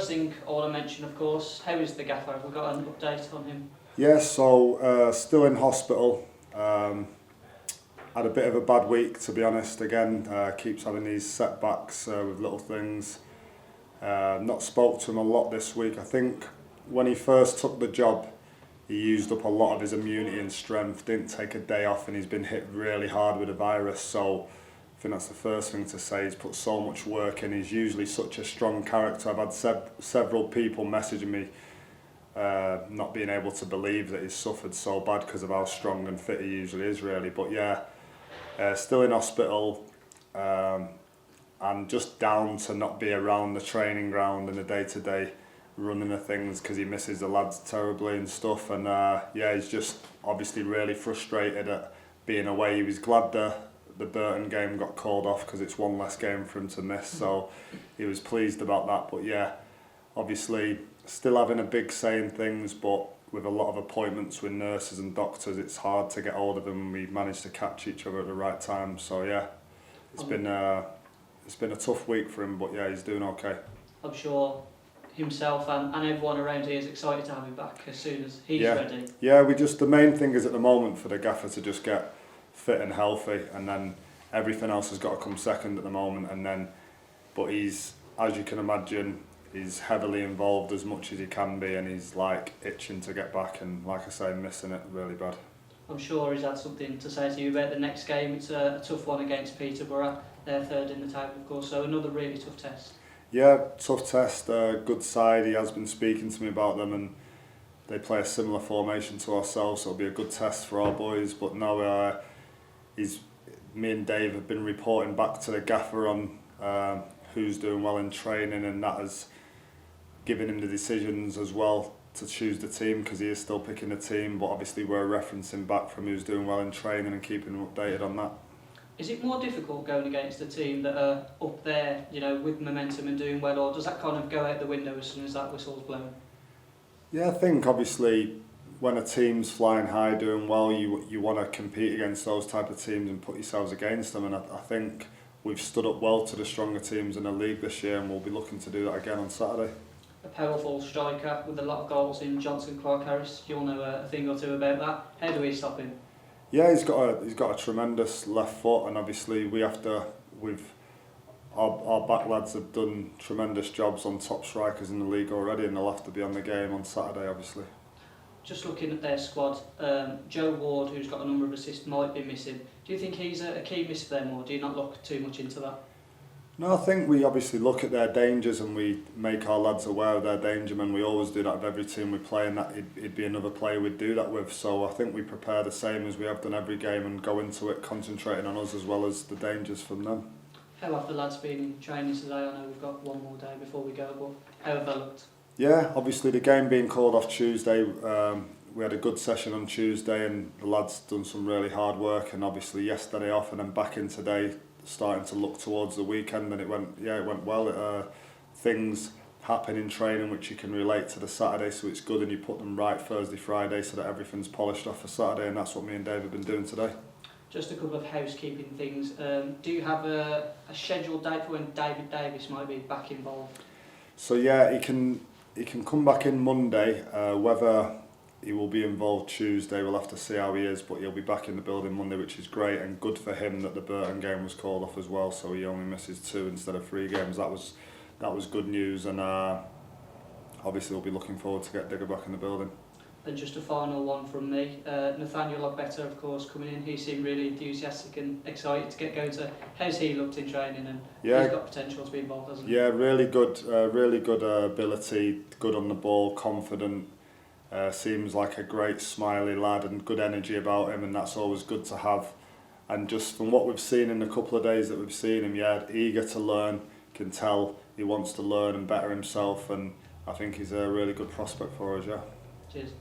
First thing I want to mention, of course, how is the gaffer? Have we got an update on him? Yeah, so still in hospital. Had a bit of a bad week, to be honest. Again, keeps having these setbacks with little things. Not spoke to him a lot this week. I think when he first took the job, he used up a lot of his immunity and strength, didn't take a day off, and he's been hit really hard with a virus. So I think that's the first thing to say. He's put so much work in. He's usually such a strong character. I've had several people messaging me not being able to believe that he's suffered so bad because of how strong and fit he usually is, really. But yeah, still in hospital, and just down to not be around the training ground and the day-to-day running of things because he misses the lads terribly and stuff. And yeah, he's just obviously really frustrated at being away. He was glad the Burton game got called off because it's one less game for him to miss, so he was pleased about that. But yeah, obviously still having a big say in things, but with a lot of appointments with nurses and doctors, it's hard to get hold of them. We managed to catch each other at the right time, so yeah, it's been a tough week for him, but yeah, he's doing okay. I'm sure himself and everyone around here is excited to have him back as soon as he's ready. Yeah, the main thing is at the moment for the gaffer to just get fit and healthy, and then everything else has got to come second at the moment. And then, but he's, as you can imagine, he's heavily involved as much as he can be, and he's like itching to get back, and like I say, missing it really bad. I'm sure he's had something to say to you about the next game. It's a tough one against Peterborough. They're third in the table, of course, so another really tough test. Yeah, tough test, good side. He has been speaking to me about them, and they play a similar formation to ourselves, so it'll be a good test for our boys. But now me and Dave have been reporting back to the gaffer on who's doing well in training, and that has given him the decisions as well to choose the team, because he is still picking the team, but obviously we're referencing back from who's doing well in training and keeping him updated on that. Is it more difficult going against a team that are up there, you know, with momentum and doing well, or does that kind of go out the window as soon as that whistle's blown? Yeah, I think obviously when a team's flying high, doing well, you want to compete against those type of teams and put yourselves against them, and I think we've stood up well to the stronger teams in the league this year, and we'll be looking to do that again on Saturday. A powerful striker with a lot of goals in Johnson Clark-Harris. You'll know a thing or two about that. How do we stop him? Yeah, he's got a tremendous left foot, and obviously our back lads have done tremendous jobs on top strikers in the league already, and they'll have to be on the game on Saturday, obviously. Just looking at their squad, Joe Ward, who's got a number of assists, might be missing. Do you think he's a key miss for them, or do you not look too much into that? No, I think we obviously look at their dangers and we make our lads aware of their danger, and we always do that with every team we play, and that it'd be another player we'd do that with. So I think we prepare the same as we have done every game and go into it concentrating on us as well as the dangers from them. How have the lads been in training today? I know we've got one more day before we go, but how have they looked? Yeah, obviously the game being called off Tuesday, we had a good session on Tuesday, and the lads done some really hard work, and obviously yesterday off and then back in today, starting to look towards the weekend, and it went well. Things happen in training which you can relate to the Saturday, so it's good, and you put them right Thursday, Friday, so that everything's polished off for Saturday, and that's what me and Dave have been doing today. Just a couple of housekeeping things. Do you have a scheduled date for when David Davis might be back involved? So yeah, he can come back in Monday. Whether he will be involved Tuesday, we'll have to see how he is, but he'll be back in the building Monday, which is great, and good for him that the Burton game was called off as well, so he only misses 2 instead of 3 games. That was good news, and obviously we'll be looking forward to get Digger back in the building. And just a final one from me. Nathaniel Lockbetter, of course, coming in. He seemed really enthusiastic and excited to get going. So how's he looked in training? And yeah, he's got potential to be involved, hasn't he? Yeah, really good ability, good on the ball, confident. Seems like a great smiley lad and good energy about him, and that's always good to have. And just from what we've seen in the couple of days that we've seen him, yeah, eager to learn, can tell he wants to learn and better himself, and I think he's a really good prospect for us, yeah. Cheers.